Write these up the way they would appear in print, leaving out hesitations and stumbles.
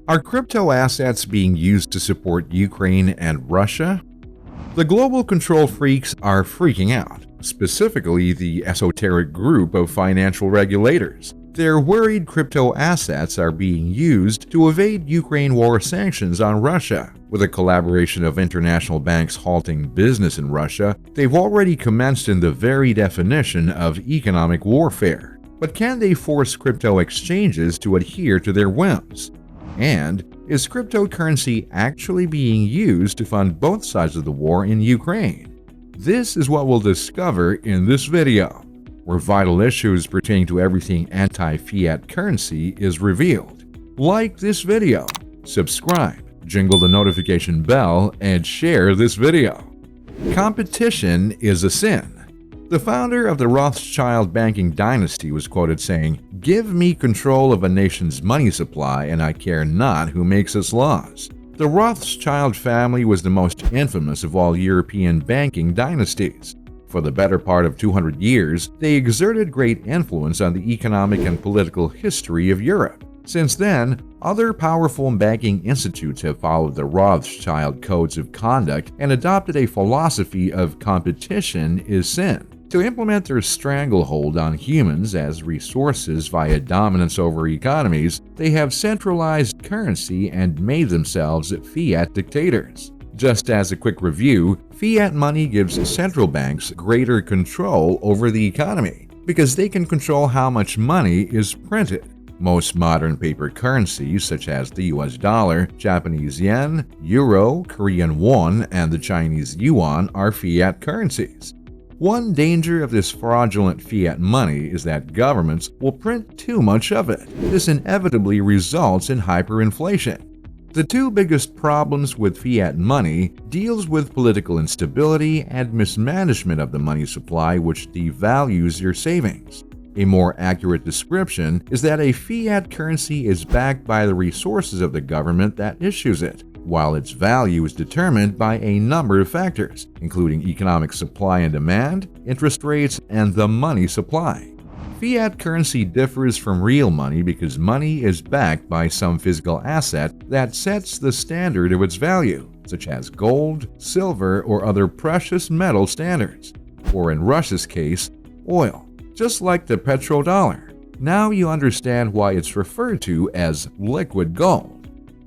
Are crypto assets being used to support Ukraine and Russia? The global control freaks are freaking out, specifically the esoteric group of financial regulators. They're worried crypto assets are being used to evade Ukraine war sanctions on Russia. With a collaboration of international banks halting business in Russia, they've already commenced in the very definition of economic warfare. But can they force crypto exchanges to adhere to their whims? And is cryptocurrency actually being used to fund both sides of the war in Ukraine? This is what we'll discover in this video, where vital issues pertaining to everything anti-fiat currency is revealed. Like this video, subscribe, jingle the notification bell, and share this video. Competition is a sin. The founder of the Rothschild banking dynasty was quoted saying, "Give me control of a nation's money supply and I care not who makes its laws." The Rothschild family was the most infamous of all European banking dynasties. For the better part of 200 years, they exerted great influence on the economic and political history of Europe. Since then, other powerful banking institutes have followed the Rothschild codes of conduct and adopted a philosophy of competition is sin. To implement their stranglehold on humans as resources via dominance over economies, they have centralized currency and made themselves fiat dictators. Just as a quick review, fiat money gives central banks greater control over the economy because they can control how much money is printed. Most modern paper currencies, such as the US dollar, Japanese yen, euro, Korean won, and the Chinese yuan, are fiat currencies. One danger of this fraudulent fiat money is that governments will print too much of it. This inevitably results in hyperinflation. The two biggest problems with fiat money deals with political instability and mismanagement of the money supply, which devalues your savings. A more accurate description is that a fiat currency is backed by the resources of the government that issues it, while its value is determined by a number of factors, including economic supply and demand, interest rates, and the money supply. Fiat currency differs from real money because money is backed by some physical asset that sets the standard of its value, such as gold, silver, or other precious metal standards, or in Russia's case, oil, just like the petrodollar. Now you understand why it's referred to as liquid gold.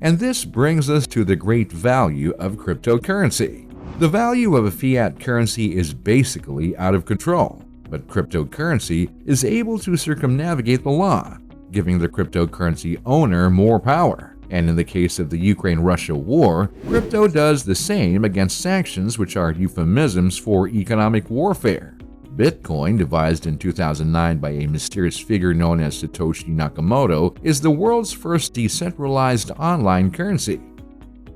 And this brings us to the great value of cryptocurrency. The value of a fiat currency is basically out of control, but cryptocurrency is able to circumnavigate the law, giving the cryptocurrency owner more power. And in the case of the Ukraine-Russia war, crypto does the same against sanctions, which are euphemisms for economic warfare. Bitcoin, devised in 2009 by a mysterious figure known as Satoshi Nakamoto, is the world's first decentralized online currency.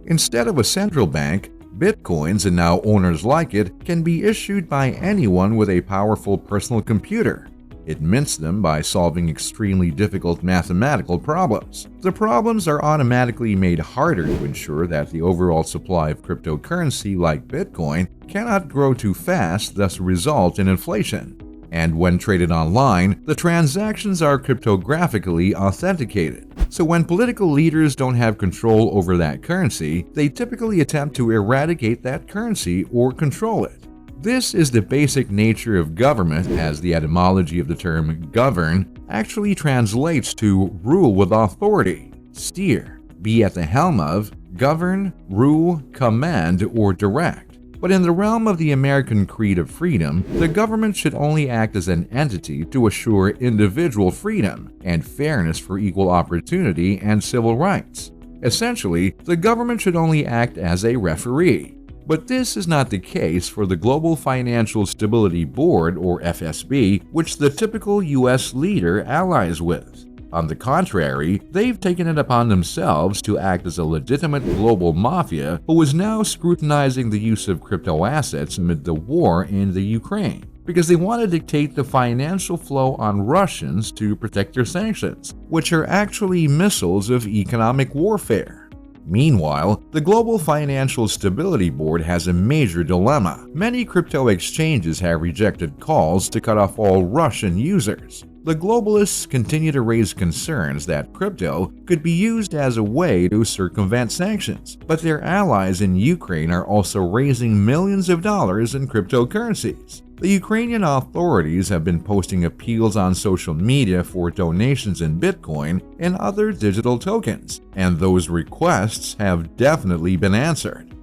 Instead of a central bank, Bitcoins, and now owners like it, can be issued by anyone with a powerful personal computer. It mints them by solving extremely difficult mathematical problems. The problems are automatically made harder to ensure that the overall supply of cryptocurrency like Bitcoin cannot grow too fast, thus result in inflation. And when traded online, the transactions are cryptographically authenticated. So when political leaders don't have control over that currency, they typically attempt to eradicate that currency or control it. This is the basic nature of government, as the etymology of the term govern actually translates to rule with authority, steer, be at the helm of, govern, rule, command, or direct. But in the realm of the American creed of freedom, the government should only act as an entity to assure individual freedom and fairness for equal opportunity and civil rights. Essentially, the government should only act as a referee. But this is not the case for the Global Financial Stability Board, or FSB, which the typical US leader allies with. On the contrary, they've taken it upon themselves to act as a legitimate global mafia who is now scrutinizing the use of crypto assets amid the war in the Ukraine, because they want to dictate the financial flow on Russians to protect their sanctions, which are actually missiles of economic warfare. Meanwhile, the Global Financial Stability Board has a major dilemma. Many crypto exchanges have rejected calls to cut off all Russian users. The globalists continue to raise concerns that crypto could be used as a way to circumvent sanctions, but their allies in Ukraine are also raising millions of dollars in cryptocurrencies. The Ukrainian authorities have been posting appeals on social media for donations in Bitcoin and other digital tokens, and those requests have definitely been answered.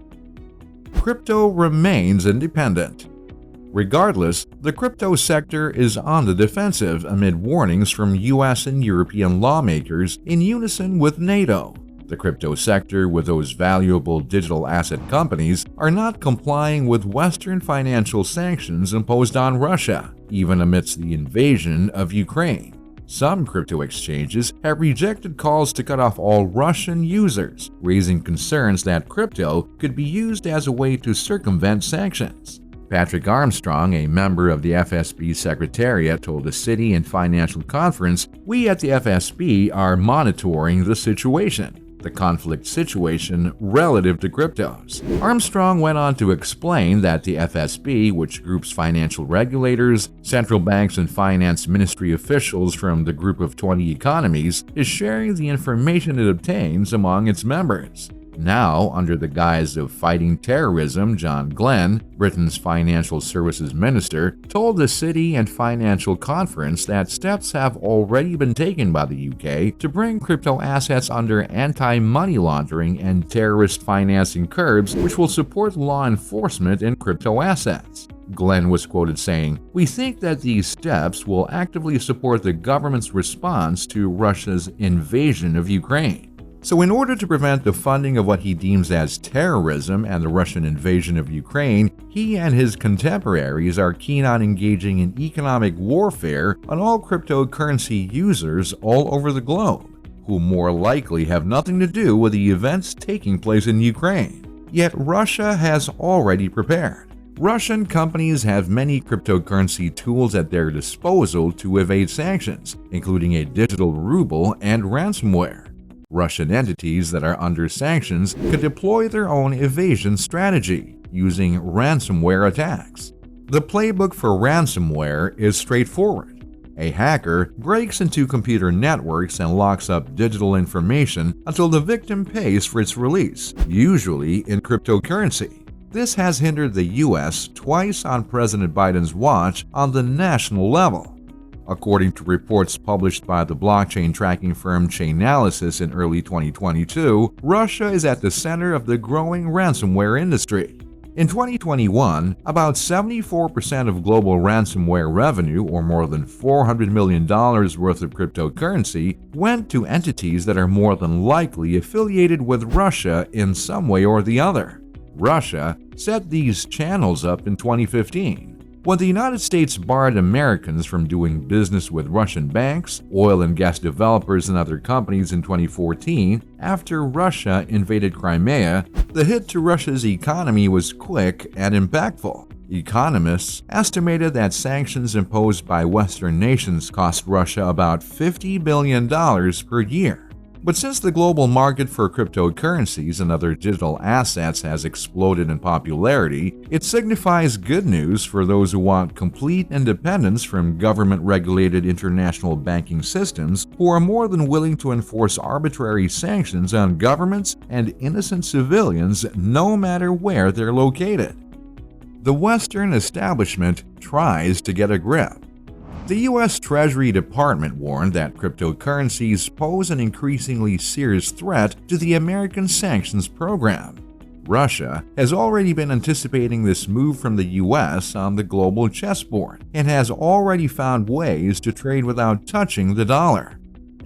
Crypto remains independent. Regardless, the crypto sector is on the defensive amid warnings from US and European lawmakers in unison with NATO. The crypto sector, with those valuable digital asset companies, are not complying with Western financial sanctions imposed on Russia, even amidst the invasion of Ukraine. Some crypto exchanges have rejected calls to cut off all Russian users, raising concerns that crypto could be used as a way to circumvent sanctions. Patrick Armstrong, a member of the FSB Secretariat, told the City and Financial Conference, "We at the FSB are monitoring the situation, the conflict situation relative to cryptos." Armstrong went on to explain that the FSB, which groups financial regulators, central banks, and finance ministry officials from the group of 20 economies, is sharing the information it obtains among its members. Now, under the guise of fighting terrorism, John Glenn, Britain's financial services minister, told the City and Financial Conference that steps have already been taken by the UK to bring crypto assets under anti-money laundering and terrorist financing curbs, which will support law enforcement in crypto assets. Glenn was quoted saying, "We think that these steps will actively support the government's response to Russia's invasion of Ukraine." So in order to prevent the funding of what he deems as terrorism and the Russian invasion of Ukraine, he and his contemporaries are keen on engaging in economic warfare on all cryptocurrency users all over the globe, who more likely have nothing to do with the events taking place in Ukraine. Yet Russia has already prepared. Russian companies have many cryptocurrency tools at their disposal to evade sanctions, including a digital ruble and ransomware. Russian entities that are under sanctions could deploy their own evasion strategy using ransomware attacks. The playbook for ransomware is straightforward. A hacker breaks into computer networks and locks up digital information until the victim pays for its release, usually in cryptocurrency. This has hindered the US twice on President Biden's watch on the national level. According to reports published by the blockchain tracking firm Chainalysis in early 2022, Russia is at the center of the growing ransomware industry. In 2021, about 74% of global ransomware revenue, or more than $400 million worth of cryptocurrency, went to entities that are more than likely affiliated with Russia in some way or the other. Russia set these channels up in 2015. When the United States barred Americans from doing business with Russian banks, oil and gas developers, and other companies in 2014 after Russia invaded Crimea, the hit to Russia's economy was quick and impactful. Economists estimated that sanctions imposed by Western nations cost Russia about $50 billion per year. But since the global market for cryptocurrencies and other digital assets has exploded in popularity, it signifies good news for those who want complete independence from government-regulated international banking systems who are more than willing to enforce arbitrary sanctions on governments and innocent civilians no matter where they're located. The Western establishment tries to get a grip. The U.S. Treasury Department warned that cryptocurrencies pose an increasingly serious threat to the American sanctions program. Russia has already been anticipating this move from the U.S. on the global chessboard and has already found ways to trade without touching the dollar.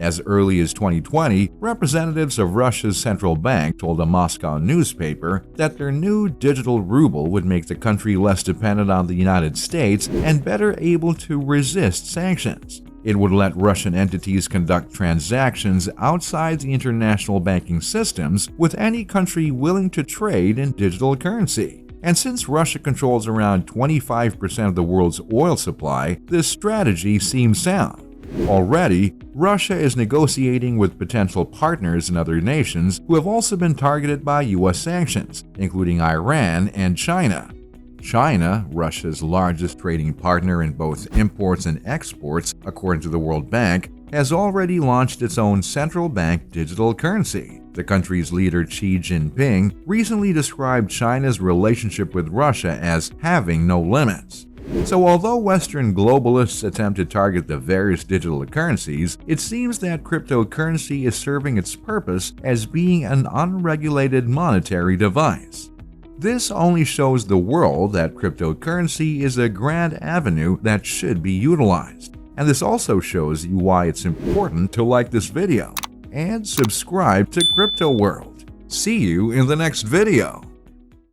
As early as 2020, representatives of Russia's central bank told a Moscow newspaper that their new digital ruble would make the country less dependent on the United States and better able to resist sanctions. It would let Russian entities conduct transactions outside the international banking systems with any country willing to trade in digital currency. And since Russia controls around 25% of the world's oil supply, this strategy seems sound. Already, Russia is negotiating with potential partners in other nations who have also been targeted by U.S. sanctions, including Iran and China. China, Russia's largest trading partner in both imports and exports, according to the World Bank, has already launched its own central bank digital currency. The country's leader Xi Jinping recently described China's relationship with Russia as having no limits. So although Western globalists attempt to target the various digital currencies, it seems that cryptocurrency is serving its purpose as being an unregulated monetary device. This only shows the world that cryptocurrency is a grand avenue that should be utilized. And this also shows you why it's important to like this video and subscribe to Crypto World. See you in the next video.